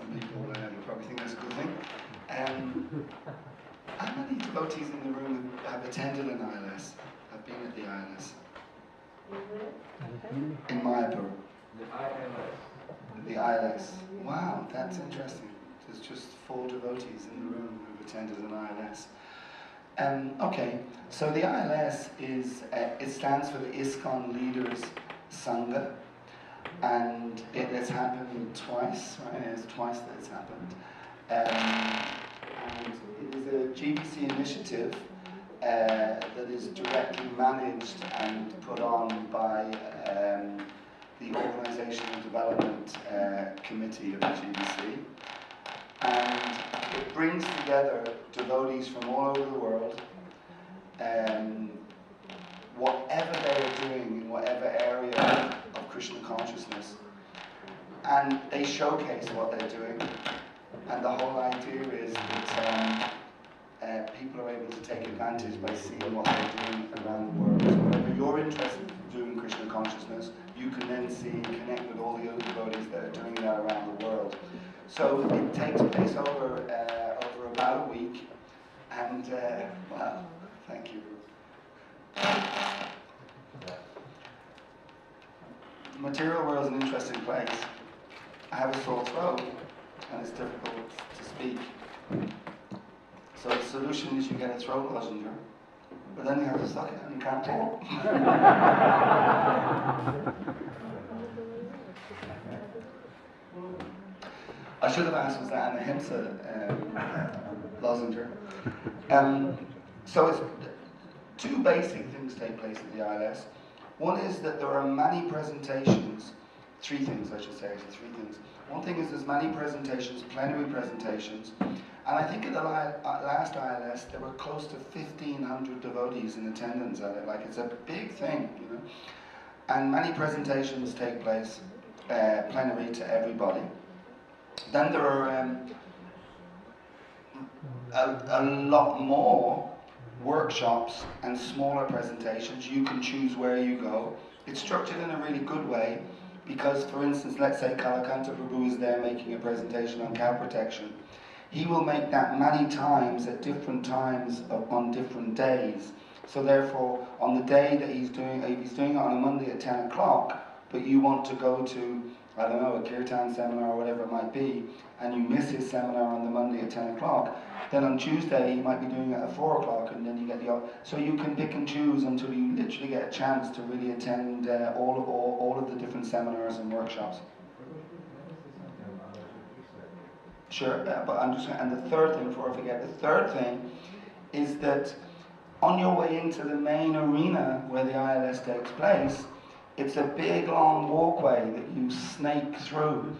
from people, you probably think that's a good thing. How many devotees in the room have attended an ILS, have been at the ILS? In Mayapur? The ILS. Wow, that's interesting. There's just 4 devotees in the room who've attended an ILS. Okay, so the ILS is, it stands for the ISKCON Leaders Sangha, and it has happened twice, right? It's twice that it's happened. And it is a GBC initiative that is directly managed and put on by the Organizational Development Committee of the GBC. And it brings together devotees from all over the world, whatever they are doing in whatever area of Krishna consciousness, and they showcase what they're doing. And the whole idea is that people are able to take advantage by seeing what they're doing around the world. So whatever you're interested in doing Krishna consciousness, you can then see and connect with all the other devotees that are doing that around the world. So it takes place over about a week, and well, thank you. The material world is an interesting place. I have a sore throat, and it's difficult to speak. So the solution is you get a throat lozenger, but then you have to suck it and you can't talk. I should have asked, was that an ahimsa lozenger? So it's 2 basic things take place at the ILS. One is that there are many presentations, 3 things I should say, actually 3 things. One thing is there's many presentations, plenary presentations, and I think at the last ILS there were close to 1,500 devotees in attendance at it. Like, it's a big thing, you know. And many presentations take place, plenary to everybody. Then there are a lot more workshops and smaller presentations. You can choose where you go. It's structured in a really good way because, for instance, let's say Kalakantha Prabhu is there making a presentation on cow protection. He will make that many times at different times on different days. So therefore, on the day that he's doing it on a Monday at 10 o'clock, but you want to go to, I don't know, a kirtan seminar or whatever it might be, and you miss his seminar on the Monday at 10 o'clock, then on Tuesday he might be doing it at 4 o'clock, and then you get the... So you can pick and choose until you literally get a chance to really attend all of the different seminars and workshops. Sure, but I'm just... And the third thing, before I forget, the third thing is that on your way into the main arena where the ILS takes place, it's a big long walkway that you snake through,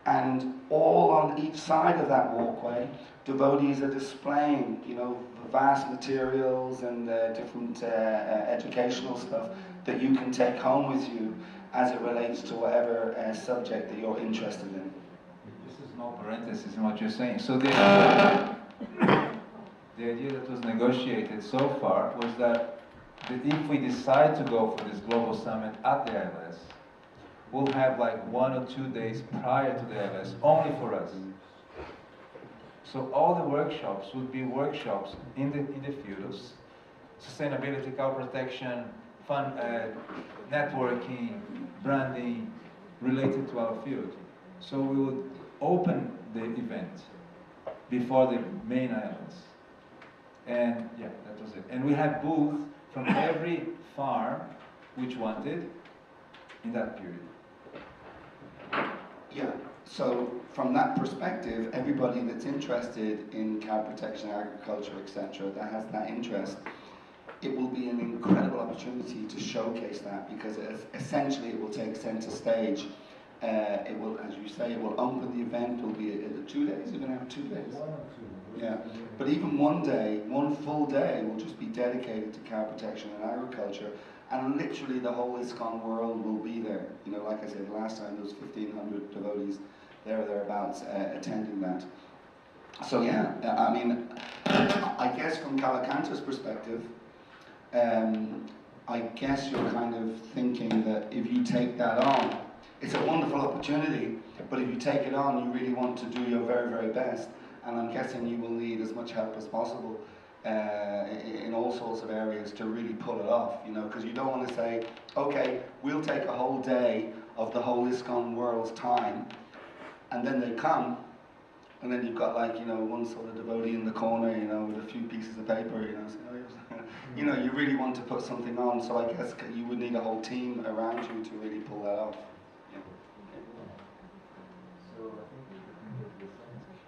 and all on each side of that walkway, devotees are displaying, you know, vast materials and different educational stuff that you can take home with you as it relates to whatever subject that you're interested in. This is no parenthesis in what you're saying. So the idea that was negotiated so far was that if we decide to go for this global summit at the ILS, we'll have like 1 or 2 days prior to the ILS only for us. So all the workshops would be workshops in the field of sustainability, cow protection, fun, networking, branding, related to our field. So we would open the event before the main ILS. And yeah, that was it. And we had booths from every farm which wanted in that period. Yeah, so from that perspective, everybody that's interested in cow protection, agriculture, etc., that has that interest, it will be an incredible opportunity to showcase that, because essentially it will take center stage. It will, as you say, it will open the event. It will be 2 days. You're going to have 2 days. 1 or 2. Yeah, but even 1 day, 1 full day, will just be dedicated to cow protection and agriculture, and literally the whole ISKCON world will be there. You know, like I said last time, there was 1,500 devotees there or thereabouts attending that. So yeah, I mean, I guess from Kalakantha's perspective, I guess you're kind of thinking that if you take that on, It's a wonderful opportunity, but if you take it on, you really want to do your very, very best. And I'm guessing you will need as much help as possible in all sorts of areas to really pull it off, you know, because you don't want to say, okay, we'll take a whole day of the whole ISKCON world's time, and then they come, and then you've got like, you know, one sort of devotee in the corner, you know, with a few pieces of paper, you know, so, you know, you really want to put something on, so I guess you would need a whole team around you to really pull that off.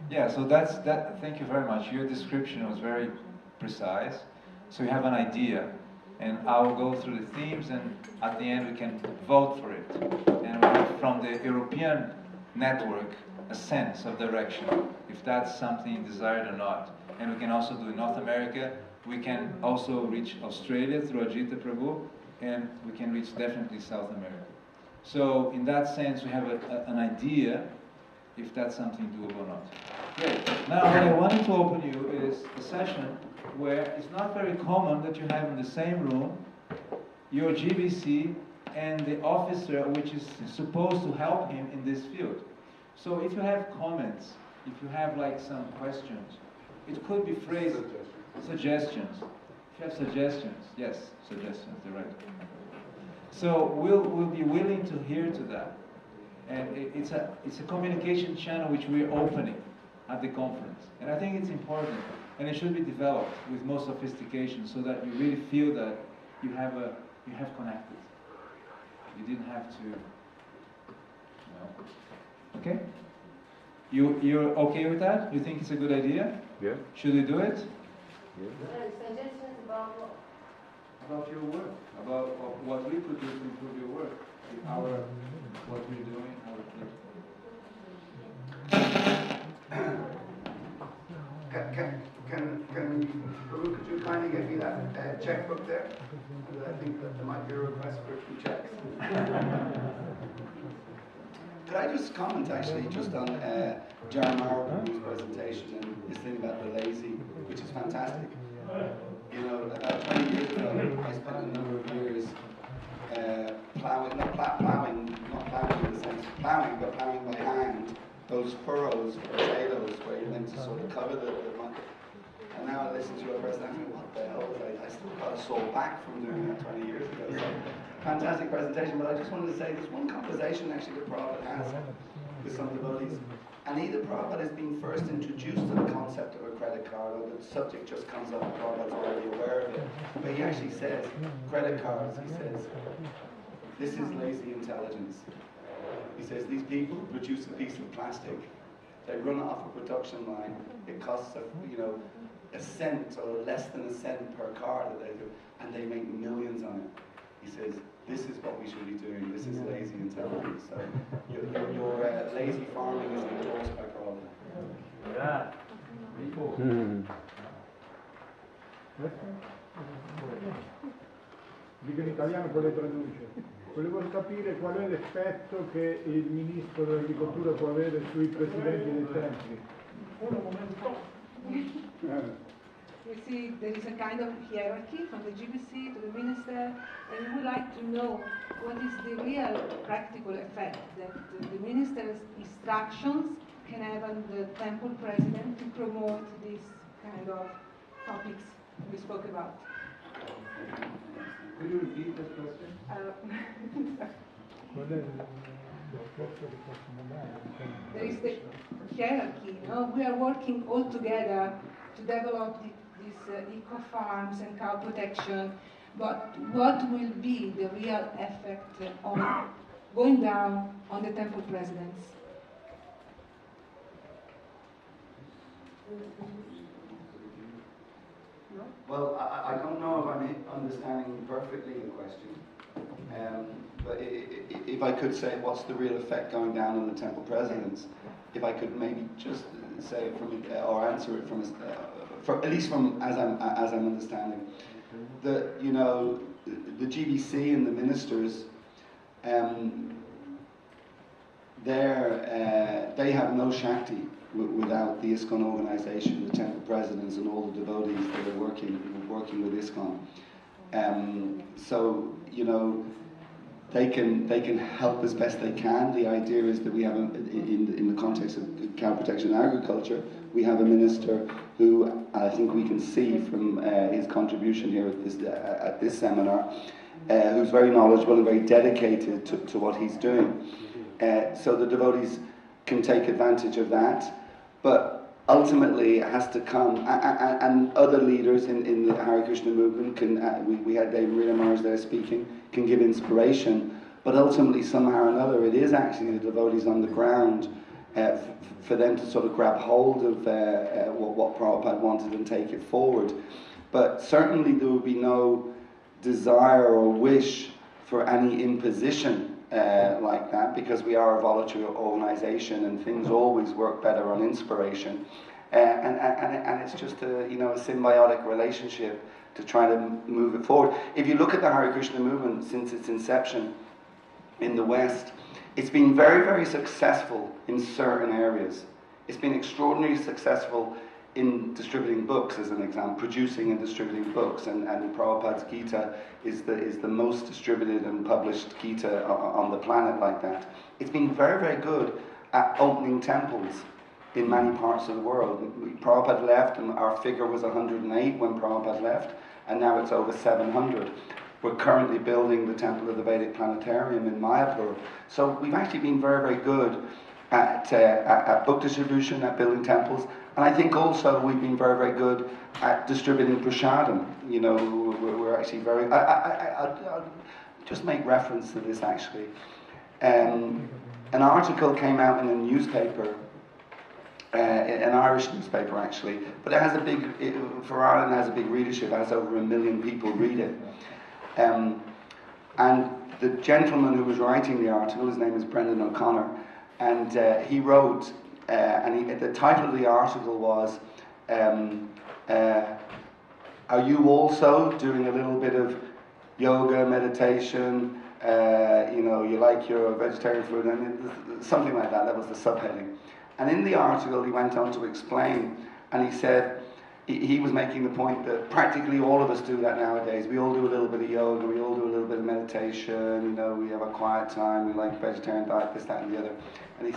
Yeah, so that's that. Thank you very much. Your description was very precise. So you have an idea, and I will go through the themes, and at the end we can vote for it. And we have from the European network a sense of direction, if that's something desired or not. And we can also do in North America. We can also reach Australia through Ajita Prabhu, and we can reach definitely South America. So in that sense, we have an idea if that's something doable or not. Great. Now, what I wanted to open you is a session where it's not very common that you have in the same room your GBC and the officer which is supposed to help him in this field. So if you have comments, if you have like some questions, it could be phrased suggestions. If you have suggestions, yes, suggestions, they're right. So we'll be willing to hear to that. And it's a communication channel which we're opening at the conference. And I think it's important. And it should be developed with more sophistication so that you really feel that you have connected. You didn't have to, you know. Okay? You're okay with that? You think it's a good idea? Yeah. Should we do it? Yeah. Suggestions about what? About your work, about what we could do to improve your work, what we're doing, how we Prabhu, could you kindly get me that checkbook there? I think that there might be a request for a few checks. Could I just comment actually just on Jeremiah Prabhu's presentation and his thing about the lazy, which is fantastic. You know, about 20 years ago, I spent a number of years plowing in the sense of plowing, but plowing by hand, those furrows for potatoes where you're meant to sort of cover the mud. And now I listen to your presentation, what the hell was I still got a sore back from doing that 20 years ago. So, fantastic presentation, but I just wanted to say there's one conversation actually that Prabhupada has with some devotees. And either Prabhupada has been first introduced to the concept of a credit card, or the subject just comes up and Prabhupada's already aware of it. But he actually says, credit cards, he says, this is lazy intelligence. He says, these people produce a piece of plastic, they run it off a production line, it costs a cent or less than a cent per car that they do, and they make millions on it. He says, this is what we should be doing, this is lazy intelligence. So your lazy farming is endorsed by Prabhupada. Yeah. Dico in italiano, poi le traduce. Volevo capire qual è l'effetto che il ministro dell'agricoltura può avere sui presidenti dei templi. We see there is a kind of hierarchy from the GBC to the minister, and we would like to know what is the real practical effect that the minister's instructions can have on the temple president to promote these kind of topics we spoke about. Could you repeat that question? There is the hierarchy, we are working all together to develop these eco-farms and cow protection, but what will be the real effect on going down on the temple presidents? Well, I don't know if I'm understanding perfectly the question, but if I could say what's the real effect going down on the temple presidents, if I could maybe just say it from or answer it from at least from as I'm understanding, the GBC and the ministers, they have no Shakti without the ISKCON organization, the temple presidents, and all the devotees that are working with ISKCON. So they can help as best they can. The idea is that we have, in the context of cow protection and agriculture, we have a minister who I think we can see from his contribution here at this seminar, who's very knowledgeable and very dedicated to what he's doing. So the devotees can take advantage of that, but ultimately it has to come, and other leaders in the Hare Krishna movement can, we had David Rinamars there speaking, can give inspiration, but ultimately somehow or another it is actually the devotees on the ground for them to sort of grab hold of what Prabhupada wanted and take it forward. But certainly there would be no desire or wish for any imposition like that, because we are a voluntary organization and things always work better on inspiration, and it's just a symbiotic relationship to try to move it forward. If you look at the Hare Krishna movement since its inception in the West, it's been very, very successful in certain areas. It's been extraordinarily successful in distributing books, as an example, producing and distributing books, and Prabhupada's Gita is the most distributed and published Gita on the planet like that. It's been very, very good at opening temples in many parts of the world. Prabhupada left, and our figure was 108 when Prabhupada left, and now it's over 700. We're currently building the Temple of the Vedic Planetarium in Mayapur. So we've actually been very, very good at book distribution, at building temples, and I think also we've been very, very good at distributing prasadam. We're actually very... I'll just make reference to this actually. An article came out in a newspaper, an Irish newspaper actually, but it has a big, for Ireland it has a big readership, it has over 1 million people read it. And the gentleman who was writing the article, his name is Brendan O'Connor, and he wrote, the title of the article was, are you also doing a little bit of yoga, meditation, you like your vegetarian food, and something like that. That was the subheading. And in the article he went on to explain, and he said, he was making the point that practically all of us do that nowadays. We all do a little bit of yoga, we all do a little bit of meditation, we have a quiet time, we like vegetarian diet, this, that and the other. And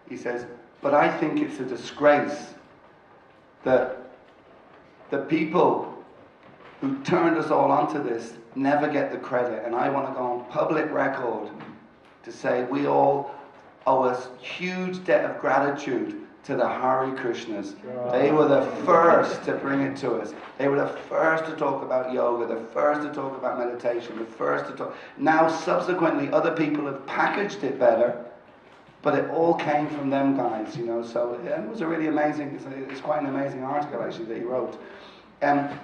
he says, but I think it's a disgrace that the people who turned us all onto this never get the credit. And I want to go on public record to say we all owe a huge debt of gratitude to the Hare Krishnas. They were the first to bring it to us. They were the first to talk about yoga, the first to talk about meditation, the first to talk... Now subsequently other people have packaged it better, but it all came from them guys, so it was a really amazing, it's quite an amazing article actually that he wrote.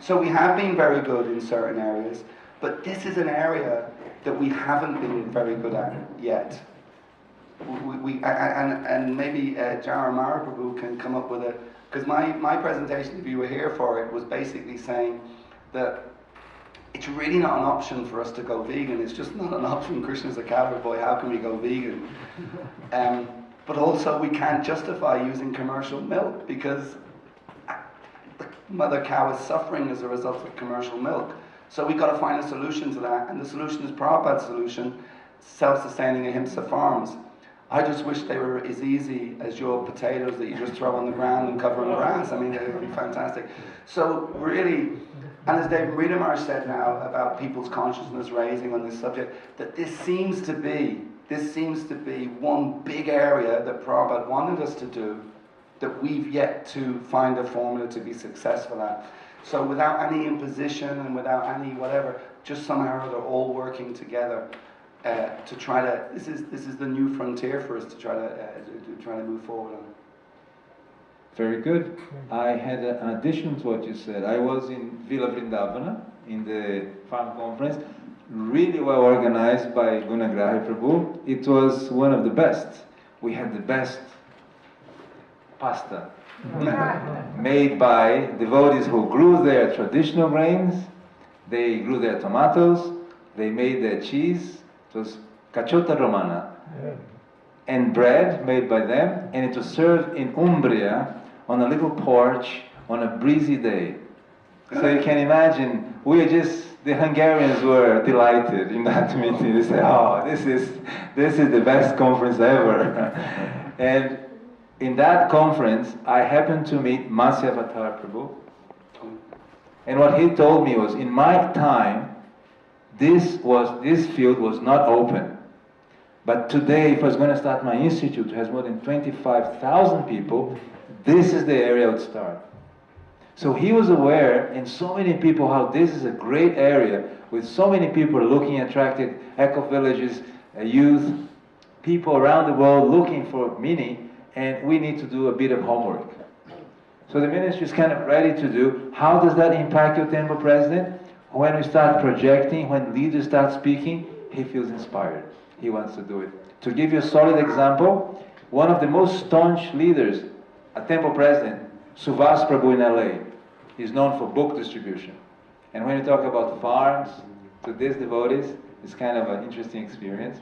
So we have been very good in certain areas, but this is an area that we haven't been very good at yet. And maybe Jara Prabhu can come up with a... Because my presentation, if you were here for it, was basically saying that it's really not an option for us to go vegan. It's just not an option. Krishna's a cowherd boy, how can we go vegan? But also we can't justify using commercial milk because the mother cow is suffering as a result of commercial milk. So we've got to find a solution to that, and the solution is Prabhupada's solution, self-sustaining ahimsa farms. I just wish they were as easy as your potatoes that you just throw on the ground and cover in grass. I mean, it would be fantastic. So really, and as David Rinamar said now about people's consciousness raising on this subject, that this seems to be one big area that Prabhupada wanted us to do that we've yet to find a formula to be successful at. So without any imposition and without any whatever, just somehow they're all working together to try to. This is the new frontier for us to try to move forward on. Very good. I had an addition to what you said. I was in Villa Vrindavana in the farm conference, really well organized by Gunagrahi Prabhu. It was one of the best. We had the best pasta made by devotees who grew their traditional grains, they grew their tomatoes, they made their cheese. It was cacciota romana, and bread made by them, and it was served in Umbria on a little porch on a breezy day. So you can imagine, the Hungarians were delighted in that meeting. They said, "Oh, this is the best conference ever." And in that conference, I happened to meet Masya Avatar Prabhu. And what he told me was, in my time, this field was not open. But today, if I was going to start my institute, it has more than 25,000 people, this is the area I would start. So he was aware, and so many people, how this is a great area, with so many people looking attracted, eco-villages, youth, people around the world looking for meaning, and we need to do a bit of homework. So the ministry is kind of ready to do. How does that impact your temple president? When we start projecting, when leaders start speaking, he feels inspired. He wants to do it. To give you a solid example, one of the most staunch leaders, a temple president, Suvas Prabhu in LA, is known for book distribution. And when you talk about farms to these devotees, it's kind of an interesting experience.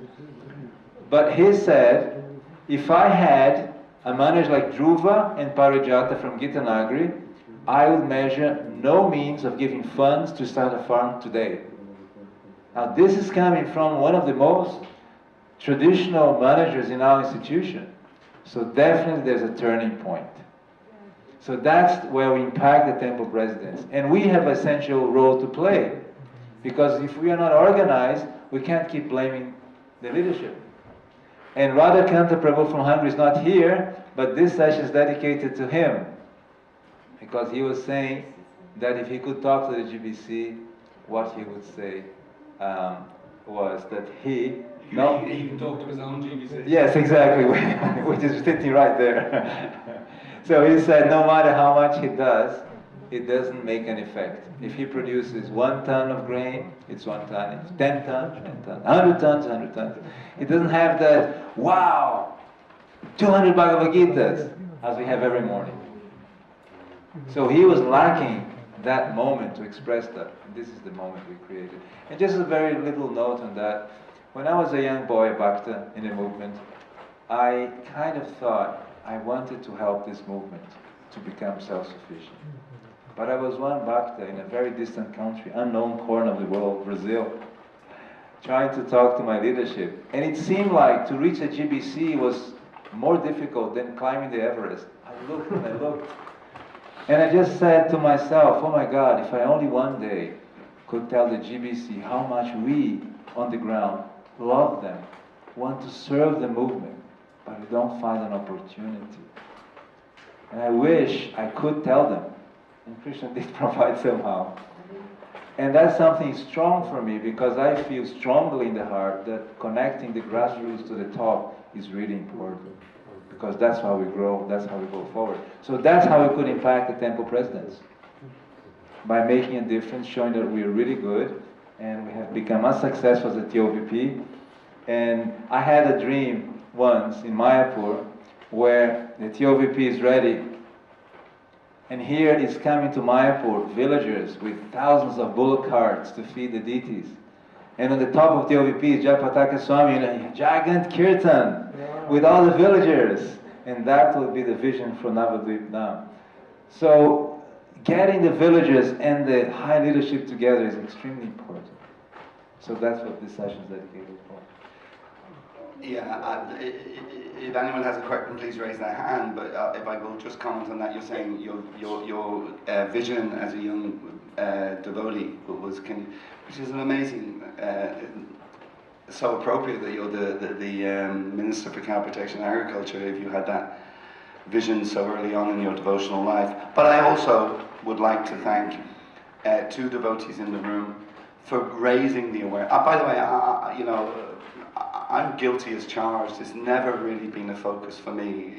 But he said, if I had a manager like Dhruva and Parijata from Gitanagari, I would measure no means of giving funds to start a farm today. Now this is coming from one of the most traditional managers in our institution. So definitely there's a turning point. So that's where we impact the temple presidents. And we have an essential role to play. Because if we are not organized, we can't keep blaming the leadership. And Kalakantha Prabhu from Hungary is not here, but this session is dedicated to him. Because he was saying that if he could talk to the GBC, what he would say was that he can talk to his own GBC. Yes, exactly, which is sitting right there. So he said no matter how much he does, it doesn't make an effect. If he produces 1 ton of grain, it's 1 ton. If 10 tons, 10 tons. 100 tons, 100 tons. It doesn't have that, wow, 200 Bhagavad Gitas, as we have every morning. So he was lacking that moment to express that. And this is the moment we created. And just a very little note on that. When I was a young boy, Bhakta, in the movement, I kind of thought I wanted to help this movement to become self-sufficient. But I was one Bhakta in a very distant country, unknown corner of the world, Brazil, trying to talk to my leadership. And it seemed like to reach a GBC was more difficult than climbing the Everest. I looked and I looked. And I just said to myself, oh my God, if I only one day could tell the GBC how much we on the ground love them, want to serve the movement, but we don't find an opportunity. And I wish I could tell them. And Krishna did provide somehow. And that's something strong for me, because I feel strongly in the heart that connecting the grassroots to the top is really important. Because that's how we grow, that's how we go forward. So that's how we could impact the temple presidents. By making a difference, showing that we are really good, and we have become as successful as the TOVP. And I had a dream once in Mayapur, where the TOVP is ready. And here is coming to Mayapur, villagers with thousands of bullock carts to feed the deities. And on the top of TOVP is Jayapataka Swami, Jagant Kirtan, with all the villagers. And that will be the vision for Navadvip now. So getting the villagers and the high leadership together is extremely important. So that's what this session is dedicated for. Yeah, if anyone has a question, please raise their hand. But if I will just comment on that, you're saying your vision as a young devotee was, which is an amazing, so appropriate that you're the Minister for Cow Protection and Agriculture. If you had that vision so early on in your devotional life. But I also would like to thank 2 devotees in the room for raising the awareness. By the way, I'm guilty as charged. It's never really been a focus for me,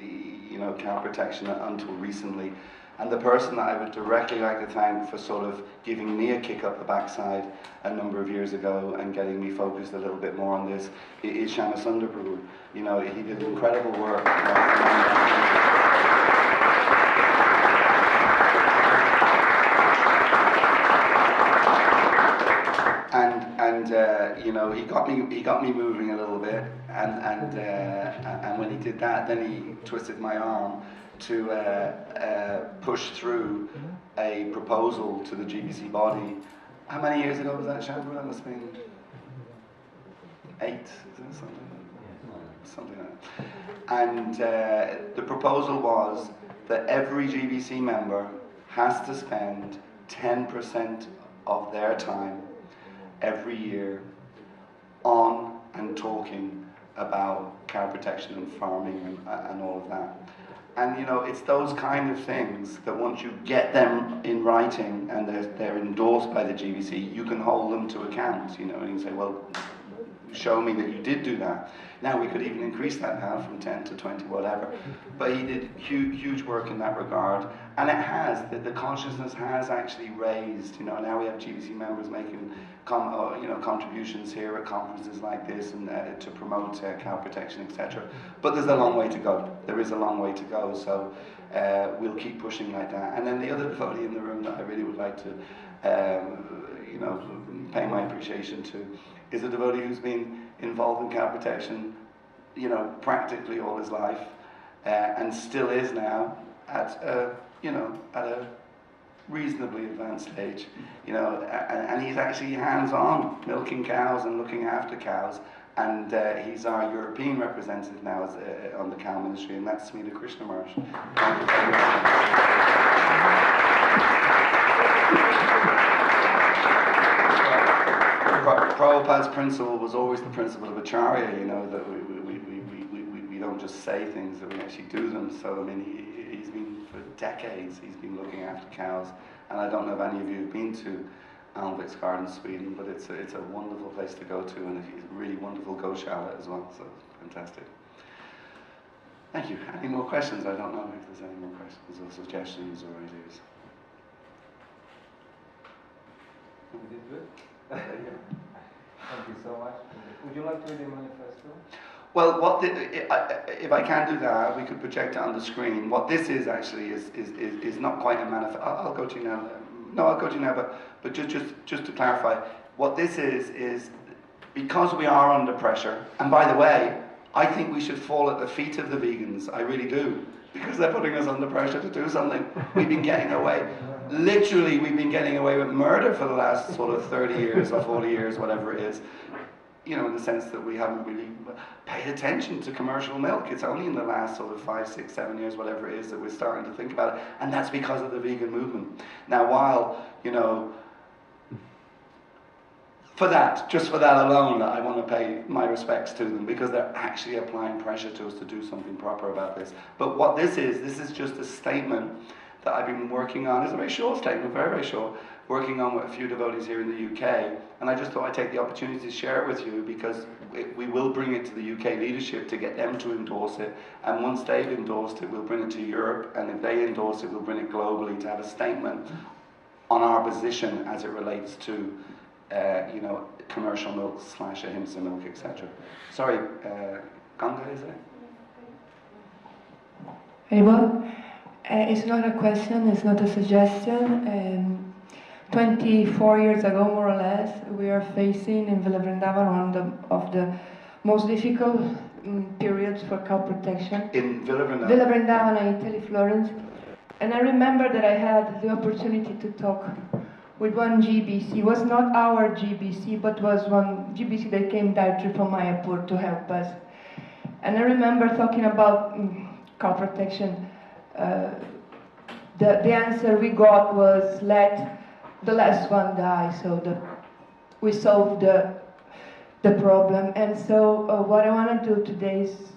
cow protection until recently. And the person that I would directly like to thank for sort of giving me a kick up the backside a number of years ago and getting me focused a little bit more on this is Shyama-Sundar Prabhu. He did incredible work. And he got me moving a little bit, and when he did that, then he twisted my arm to push through a proposal to the GBC body How many years ago was that, Chandra? That must have been 8, is it something like that. And the proposal was that every GBC member has to spend 10% of their time every year on and talking about cow protection and farming and all of that. And you know, it's those kind of things that once you get them in writing and they're endorsed by the GBC, you can hold them to account, you know, and you can say, well, show me that you did do that. Now we could even increase that now from 10 to 20, whatever. But he did huge work in that regard, and it has, the consciousness has actually raised. You know, now we have GBC members making contributions here at conferences like this and to promote cow protection, etc. But there's a long way to go. There is a long way to go. So we'll keep pushing like that. And then the other devotee in the room that I really would like to, pay my appreciation to is a devotee who's been involved in cow protection, you know, practically all his life, and still is now at a reasonably advanced stage, you know, and he's actually hands-on milking cows and looking after cows, and he's our European representative now on the cow ministry, and that's Smita Krishnamurti. Prabhupada's principle was always the principle of Acharya, you know, that we don't just say things, that we actually do them. So, I mean, he's been, for decades, he's been looking after cows. And I don't know if any of you have been to Alnvik's garden, Sweden, but it's a wonderful place to go to, and it's a really wonderful goshala as well, so fantastic. Thank you. Any more questions? I don't know if there's any more questions or suggestions or ideas. We did good. Thank you so much. Would you like to read the manifesto? Well, if I can do that, we could project it on the screen. What this is actually is not quite a manifesto. I'll go to you now. No, I'll go to you now. But just to clarify, what this is because we are under pressure. And by the way, I think we should fall at the feet of the vegans. I really do, because they're putting us under pressure to do something. We've been getting away. Literally, we've been getting away with murder for the last sort of 30 years or 40 years, whatever it is. You know, in the sense that we haven't really paid attention to commercial milk. It's only in the last sort of 5, 6, 7 years, whatever it is, that we're starting to think about it. And that's because of the vegan movement. Now, while, you know, just for that alone, I want to pay my respects to them, because they're actually applying pressure to us to do something proper about this. But what this is just a statement that I've been working on. It's a very short statement, very, very short, working on with a few devotees here in the UK. And I just thought I'd take the opportunity to share it with you, because we will bring it to the UK leadership to get them to endorse it. And once they've endorsed it, we'll bring it to Europe. And if they endorse it, we'll bring it globally to have a statement on our position as it relates to commercial milk / ahimsa milk, etc. Sorry, Ganga, is it? Anyone? It's not a question, it's not a suggestion. 24 years ago, more or less, we are facing in Villa Vrindavan one of the most difficult periods for cow protection. In Villa Vrindavan? Villa Vrindavan, Italy, Florence. And I remember that I had the opportunity to talk with one GBC. It was not our GBC, but was one GBC that came directly from Mayapur to help us. And I remember talking about cow protection. The answer we got was, let the last one die, so we solved the problem. And so what I want to do today is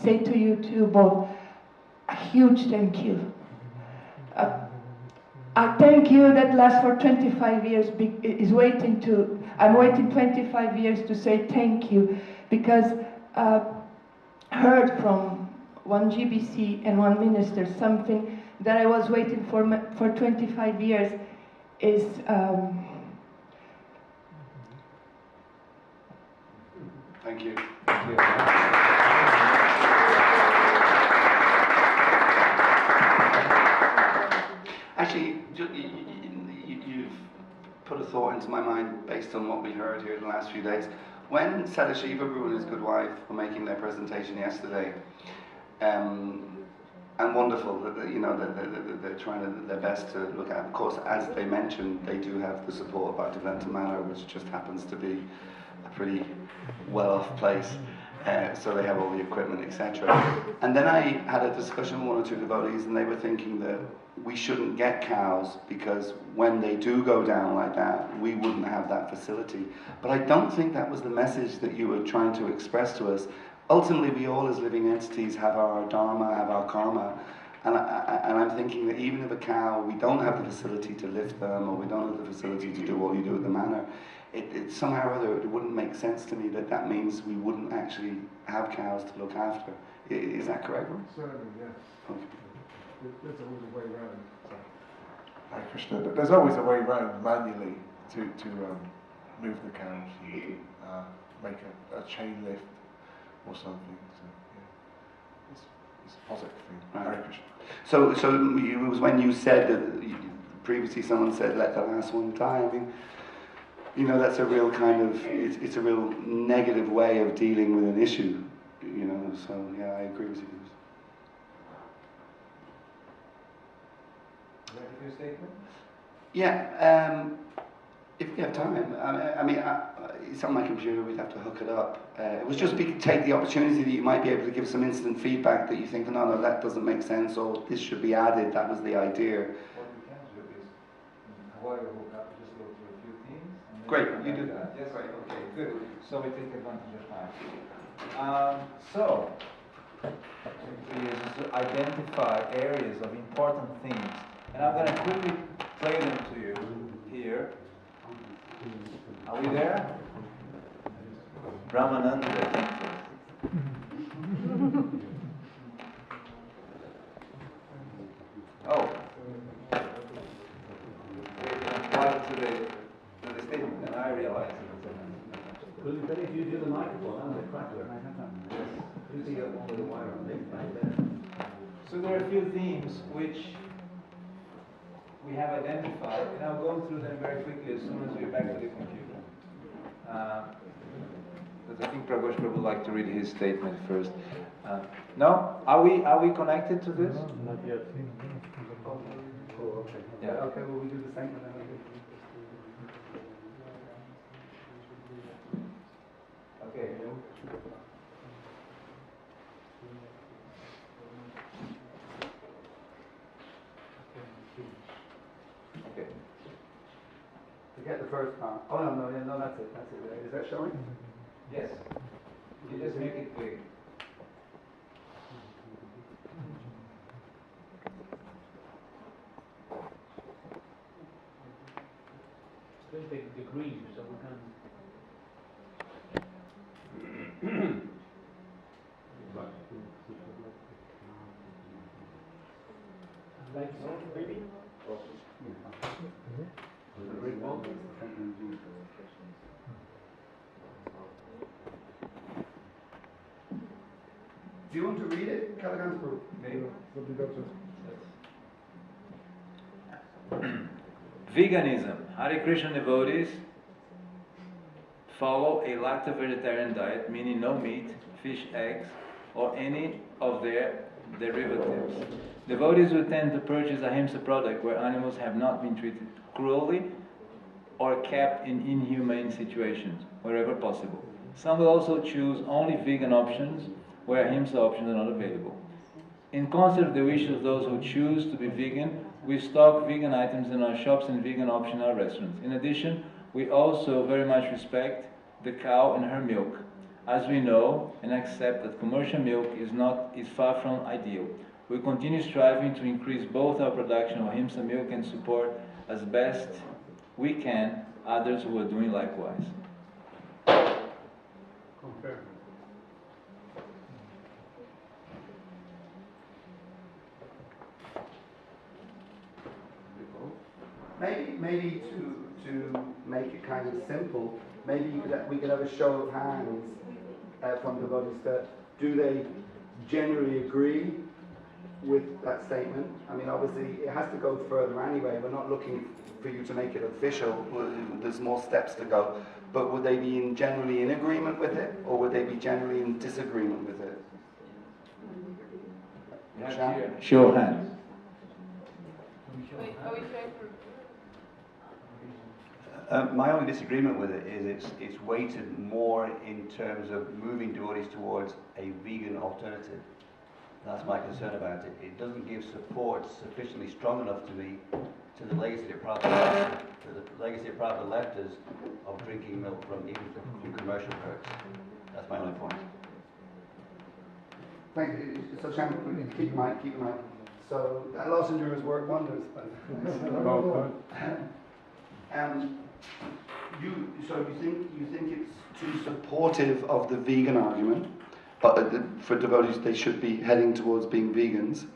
say to you two both a huge thank you. I thank you that lasts for 25 years, I'm waiting 25 years to say thank you, because heard from one GBC and one minister something that I was waiting for 25 years is Thank you. Thank you. Actually, you've put a thought into my mind based on what we heard here in the last few days. When Sadashiva Prabhu and his good wife were making their presentation yesterday, and wonderful that they're trying their best to look at. Of course, as they mentioned, they do have the support of Bhaktivedanta Manor, which just happens to be a pretty well-off place. So they have all the equipment, etc. And then I had a discussion with one or two devotees, and they were thinking that we shouldn't get cows because when they do go down like that, we wouldn't have that facility. But I don't think that was the message that you were trying to express to us. Ultimately, we all as living entities have our dharma, have our karma, and I'm thinking that even if a cow, we don't have the facility to lift them, or we don't have the facility to do all you do at the manor, it somehow or other, it wouldn't make sense to me that means we wouldn't actually have cows to look after. Is that correct? Certainly, yes. Okay. There's always a way around. Hare Krishna. There's always a way around manually to move the cows and make a chain lift or something. So yeah, it's a positive thing. Right. Hare Krishna. So it was when you said that previously someone said let the last one die. I mean, that's a real kind of it's a real negative way of dealing with an issue. So yeah, I agree with you. Ready for your statement? Yeah, if we have time. It's on my computer, we'd have to hook it up. It was just take the opportunity that you might be able to give some instant feedback that you think, no, that doesn't make sense, or this should be added, that was the idea. What we can do is, while you hook up, just go through a few themes. And then Great, come you back do to that. Yes, Great, okay, good. So we take advantage of time. So, is to identify areas of important themes. And I'm going to quickly play them to you here. Are we there? Ramananda. Oh. To the statement, and I realize it. Well, it's better if you do the microphone and the crackler. You see up to the wire on there. So there are a few themes which we have identified, and I'll go through them very quickly as soon as we're back to the computer. Because I think Praghosa would like to read his statement first. No? Are we connected to this? Not yet. Oh, okay. Yeah. Okay, well, we do the same then. Okay. Okay. Forget the first part. Oh, no, that's it. Is that showing? Yes. You just make it big. It's going to take degrees, so we can. Like so, maybe? Do you want to read it, Kalakantha? Veganism. Hare Krishna devotees follow a lacto-vegetarian diet, meaning no meat, fish, eggs, or any of their derivatives. Devotees who tend to purchase a ahimsa product where animals have not been treated cruelly or kept in inhumane situations, wherever possible. Some will also choose only vegan options where ahimsa options are not available. In concert with the wishes of those who choose to be vegan, we stock vegan items in our shops and vegan options in our restaurants. In addition, we also very much respect the cow and her milk, as we know and accept that commercial milk is far from ideal. We continue striving to increase both our production of ahimsa milk and support as best we can others who are doing likewise. Confermo. Maybe to make it kind of simple, maybe we could have a show of hands from devotees that do they generally agree with that statement? I mean, obviously it has to go further anyway. We're not looking for you to make it official. There's more steps to go. But would they be generally in agreement with it, or would they be generally in disagreement with it? Show of hands. My only disagreement with it is it's weighted more in terms of moving devotees towards a vegan alternative. That's my concern about it. It doesn't give support sufficiently strong enough to me to the legacy of Prabhupada, lefters of drinking milk from even from commercial perks. That's my only point. Thank you. So, Shannon, keep in mind. So, Los Endurers work wonders. You think it's too supportive of the vegan argument, but for devotees they should be heading towards being vegans,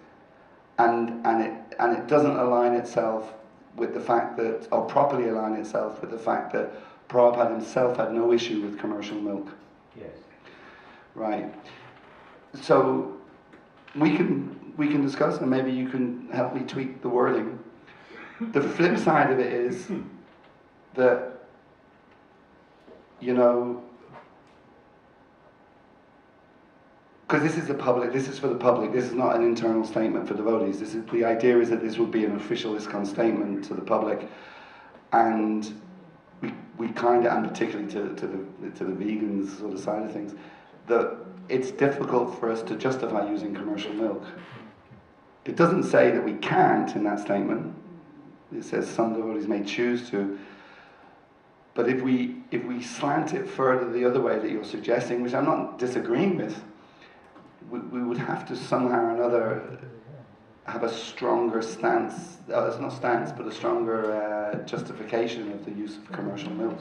and it doesn't align itself with the fact that, or properly align itself with the fact that Prabhupada himself had no issue with commercial milk. Yes. Right. So we can discuss, and maybe you can help me tweak the wording. The flip side of it is that, you know, because this is for the public, this is not an internal statement for devotees. The idea is that this would be an official ISKCON statement to the public, and we kind of, and particularly to the vegans sort of side of things, that it's difficult for us to justify using commercial milk. It doesn't say that we can't in that statement. It says some devotees may choose to. But if we slant it further the other way that you're suggesting, which I'm not disagreeing with, we would have to somehow or another have a stronger stance, it's not stance, but a stronger justification of the use of commercial milk.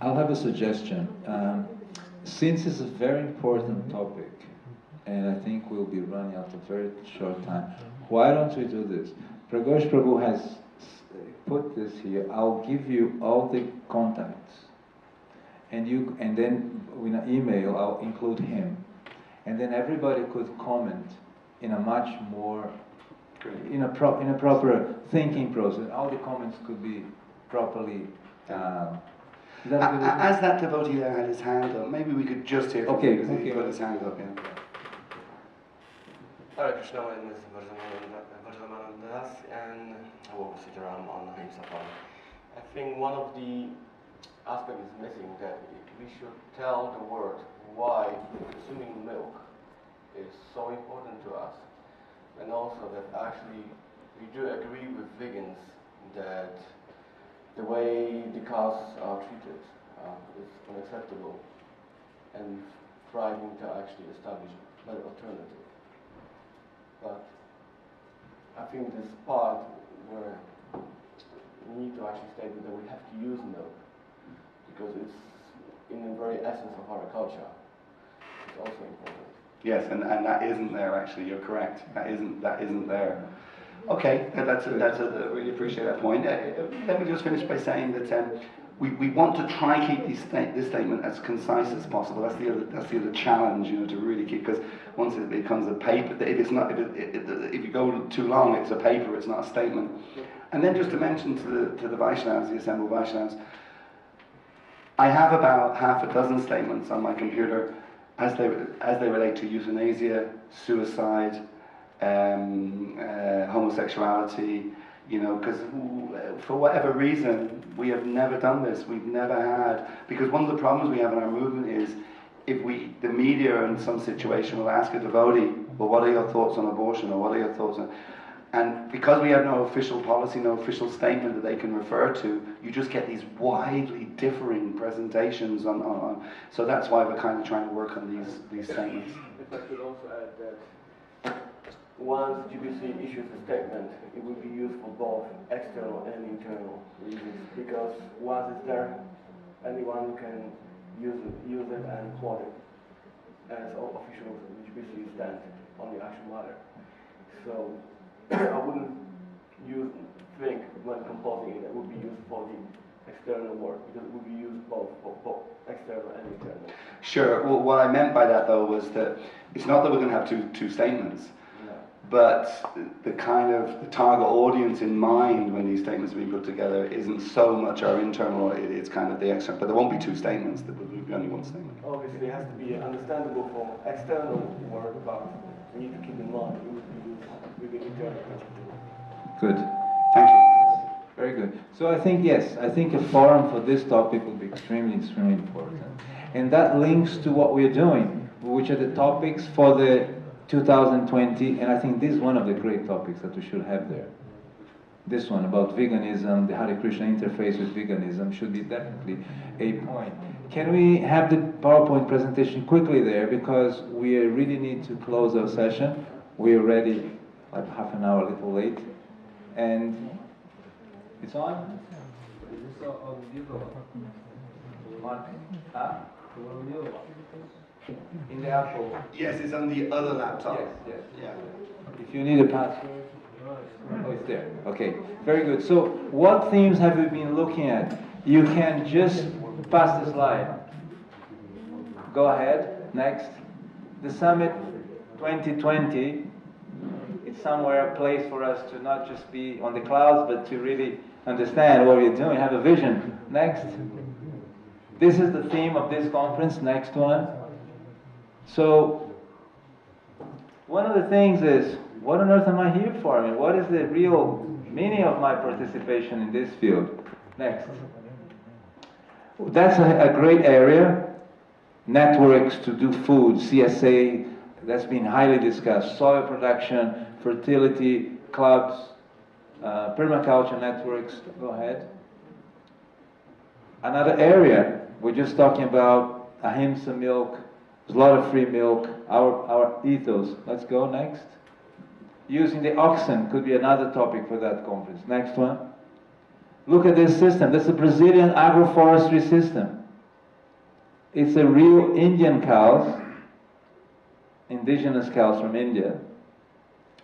I'll have a suggestion. Since it's a very important topic, and I think we'll be running out of very short time, why don't we do this? Prabhu has put this here. I'll give you all the contacts, and then in an email I'll include him, and then everybody could comment in a much more in a proper thinking process. All the comments could be properly. As that devotee there had his hand up, maybe we could just hear from him because he put his hand up. Yeah. Hare Krishna, my name is Bhavan Das, and I work with Sitaram on Ahimsa. I think one of the aspects is missing, that we should tell the world why consuming milk is so important to us, and also that actually we do agree with vegans that the way the cows are treated is unacceptable, and striving to actually establish a better alternative. But I think this part where we need to actually state that we have to use milk because it's in the very essence of our culture. It's also important. Yes, and that isn't there actually. You're correct. That isn't there. Okay, that's a really appreciate that point. Let me just finish by saying that we want to try and keep this statement as concise as possible. That's the other challenge, you know, to really keep, because once it becomes a paper, if you go too long, it's a paper, it's not a statement. And then just to mention to the Vaishnavas, the assembled Vaishnavas, I have about half a dozen statements on my computer as they relate to euthanasia, suicide, homosexuality, you know, because for whatever reason we have never done this. We've never had, because one of the problems we have in our movement is if the media in some situation will ask a devotee, well, what are your thoughts on abortion, or what are your thoughts on, and because we have no official policy, no official statement that they can refer to, you just get these widely differing presentations on so that's why we're kind of trying to work on these statements. If I could also add that once GBC issues a statement, it will be used for both external and internal reasons, because once it's there, anyone can use it and quote it as official GBC stand on the actual matter. So I wouldn't think when composing it would be used for the external work, because it would be used both for external and internal. Sure. Well, what I meant by that though was that it's not that we're going to have two statements. But the kind of the target audience in mind when these statements are being put together isn't so much our internal, it's kind of the external. But there won't be two statements, there will be only one statement. Obviously it has to be understandable for external work, but we need to keep in mind. We will need to have Good. Thank you. Very good. So I think, yes, I think a forum for this topic will be extremely, extremely important. And that links to what we're doing, which are the topics for the 2020, and I think this is one of the great topics that we should have there. This one about veganism, the Hare Krishna interface with veganism should be definitely a point. Can we have the PowerPoint presentation quickly there, because we really need to close our session. We're already like half an hour a little late. And it's on? In the Apple. Yes, it's on the other laptop. Yes, yes. Yeah. If you need a password, oh, it's there. Okay, very good. So, what themes have we been looking at? You can just pass the slide. Go ahead. Next. The Summit 2020. It's somewhere a place for us to not just be on the clouds, but to really understand what we're doing, have a vision. Next. This is the theme of this conference. Next one. So, one of the things is, what on earth am I here for? I mean, what is the real meaning of my participation in this field? Next. That's a great area. Networks to do food, CSA, that's been highly discussed. Soil production, fertility, clubs, permaculture networks. Go ahead. Another area, we're just talking about ahimsa milk, there's a lot of free milk, our ethos. Let's go next. Using the oxen could be another topic for that conference. Next one. Look at this system. That's a Brazilian agroforestry system. It's a real Indian cows, indigenous cows from India,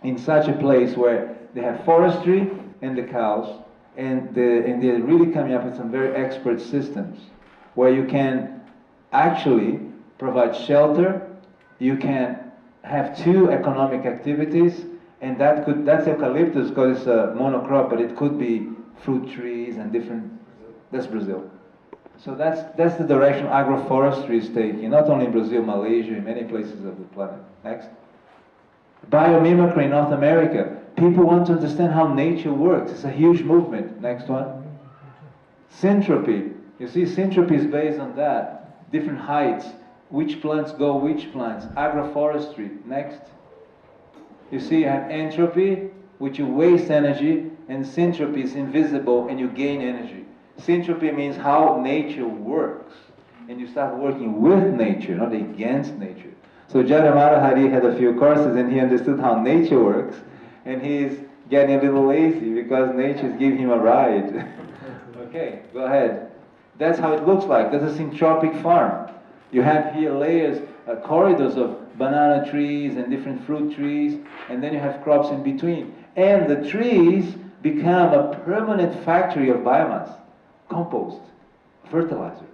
in such a place where they have forestry and the cows, and they're really coming up with some very expert systems where you can actually provide shelter, you can have two economic activities, and that's eucalyptus because it's a monocrop, but it could be fruit trees and different, that's Brazil. So that's the direction agroforestry is taking, not only in Brazil, Malaysia, in many places of the planet. Next. Biomimicry in North America. People want to understand how nature works. It's a huge movement. Next one. Syntropy. You see, syntropy is based on that. Different heights. Which plants go which plants. Agroforestry. Next. You see, you have entropy, which you waste energy, and syntropy is invisible and you gain energy. Syntropy means how nature works. And you start working with nature, not against nature. So Jadamara Hari had a few courses and he understood how nature works. And he's getting a little lazy because nature's giving him a ride. Okay, go ahead. That's how it looks like. That's a syntropic farm. You have here layers, corridors of banana trees and different fruit trees, and then you have crops in between. And the trees become a permanent factory of biomass, compost, fertilizer,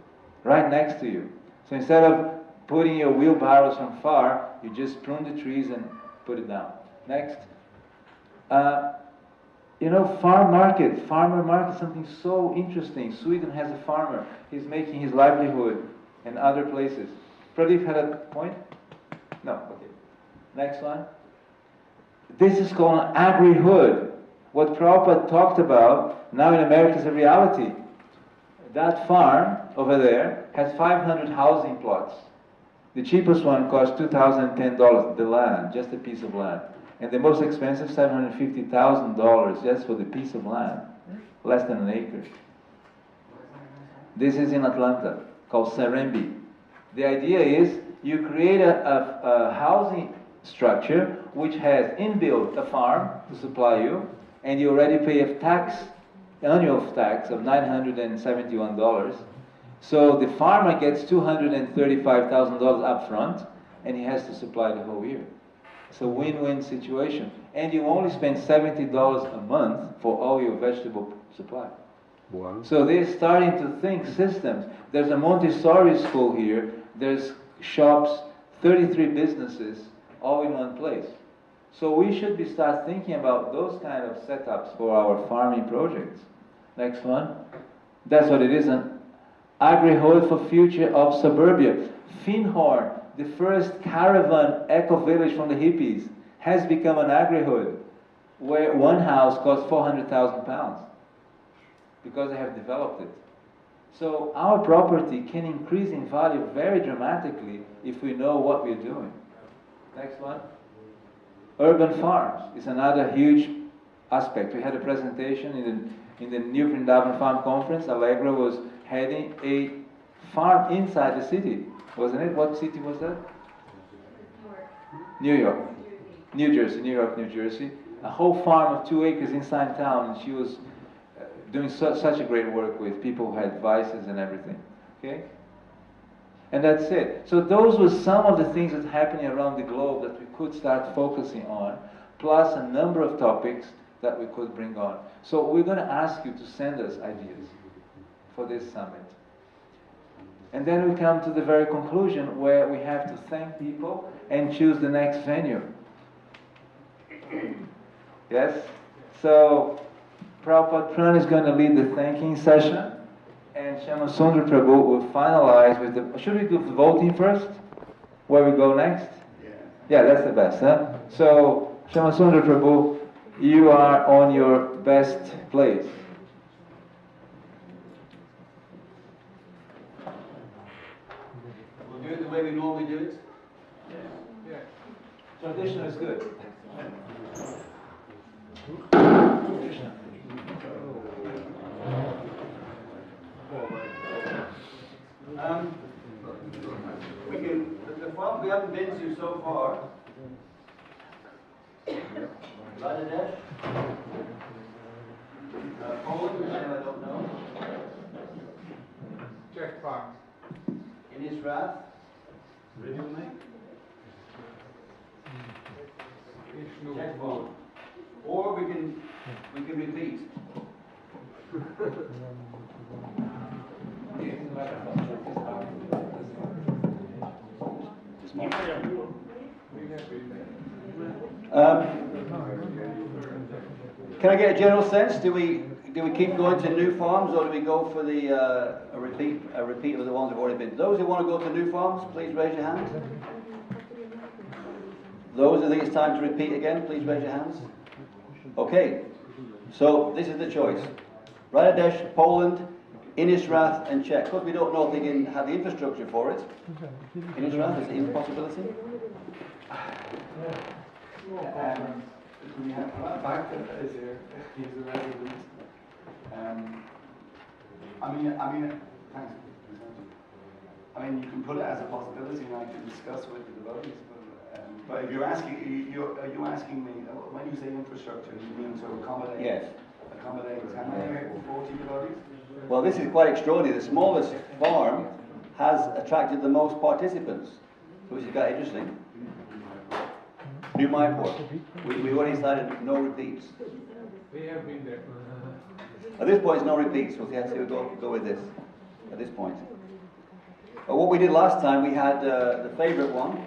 right next to you. So instead of putting your wheelbarrows from far, you just prune the trees and put it down. Next. You know, farmer market, something so interesting. Sweden has a farmer. He's making his livelihood in other places. Pradeep had a point? No, okay. Next one. This is called an agri-hood. What Prabhupada talked about now in America is a reality. That farm over there has 500 housing plots. The cheapest one costs $2,010, the land, just a piece of land. And the most expensive, $750,000 just for the piece of land, less than an acre. This is in Atlanta, called Serembi. The idea is you create a housing structure which has inbuilt a farm to supply you, and you already pay a tax, annual tax of $971. So the farmer gets $235,000 up front, and he has to supply the whole year. It's a win-win situation. And you only spend $70 a month for all your vegetable supply. Wow. So they're starting to think systems. There's a Montessori school here. There's shops, 33 businesses, all in one place. So we should start thinking about those kind of setups for our farming projects. Next one. That's what it is. An agri-hold for future of suburbia. Finhorn, the first caravan eco-village from the hippies has become an agri-hood where one house costs 400,000 pounds because they have developed it. So our property can increase in value very dramatically if we know what we're doing. Next one. Urban farms is another huge aspect. We had a presentation in the New Vrindavan Farm Conference. Allegra was heading a farm inside the city, wasn't it? What city was that? New York. New Jersey, New York, New Jersey. A whole farm of 2 acres inside town, and she was doing such a great work with people who had vices and everything. Okay? And that's it. So those were some of the things that's happening around the globe that we could start focusing on, plus a number of topics that we could bring on. So we're going to ask you to send us ideas for this summit. And then we come to the very conclusion where we have to thank people and choose the next venue. Yes? So Prabhupada Pran is going to lead the thanking session, and Shyamasundar Prabhu will finalize with the... Should we do the voting first? Where we go next? Yeah, that's the best, huh? So, Shyamasundar Prabhu, you are on your best place. We'll do it the way we normally do it. Yeah. Tradition is good. The farm we haven't been to so far. Bangladesh, Poland, which I don't know. Czech farm. In his wrath, Czech farm. Or we can repeat. Can I get a general sense? Do we keep going to new farms, or do we go for the a repeat of the ones that have already been? Those who want to go to new farms, please raise your hand. Those who think it's time to repeat again, please raise your hands. Okay, so this is the choice: Bangladesh, Poland, Innisrath, and Czech. Of course, we don't know if they can have the infrastructure for it. Innisrath is an impossibility. We have back is here. He's a resident. Thanks. I mean, you can put it as a possibility, and I can discuss with the devotees. But if you're asking, are you asking me when you say infrastructure, you mean to accommodate? Yes. Accommodate how many? 40 devotees? Well, this is quite extraordinary. The smallest farm has attracted the most participants, which is quite interesting. New Mayapur. We already decided no repeats. They have been there. At this point, it's no repeats. We'll see we'll go with this at this point. But what we did last time, we had the favourite one,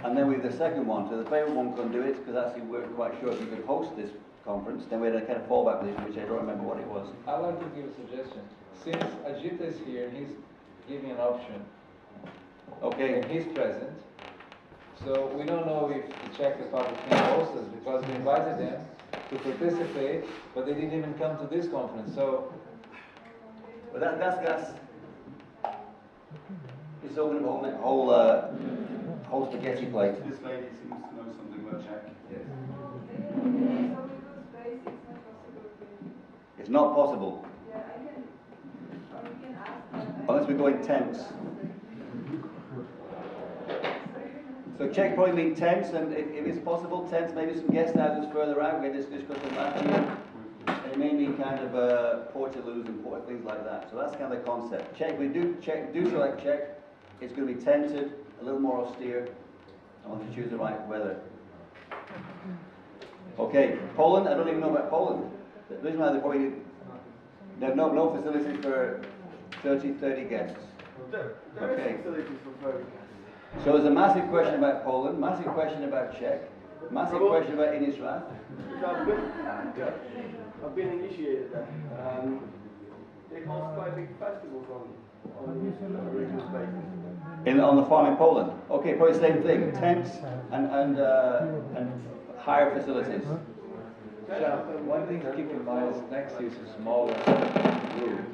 and then we had the second one. So the favourite one couldn't do it because actually we weren't quite sure if we could host this conference. Then we had a kind of fallback position, which I don't remember what it was. I'd like to give a suggestion. Since Ajita is here and he's giving an option, Okay. and he's present, so we don't know if the Czech Republic can host us because we invited them to participate, but they didn't even come to this conference. So, But that's it's open whole spaghetti plate. This lady seems to know something about Czech. yes. It's not possible unless we go in tents. So Czech probably mean tents, and if it's possible, tents, maybe some guest houses further out. We had this discussion last year. It may mean kind of portaloos and things like that. So that's kind of the concept. Czech, we do select Czech. It's going to be tented, a little more austere. I want to choose the right weather. Okay, Poland. I don't even know about Poland. The reason why they have no facilities for 30 guests. There Okay. is facilities for 30 guests. So there's a massive question about Poland, massive question about Czech, massive question about Innisrath. I've been initiated there. They host quite big festivals on a regional basis. on the farm in Poland. Okay, probably the same thing. Tents and higher facilities. One thing to keep in mind is next is a smaller room.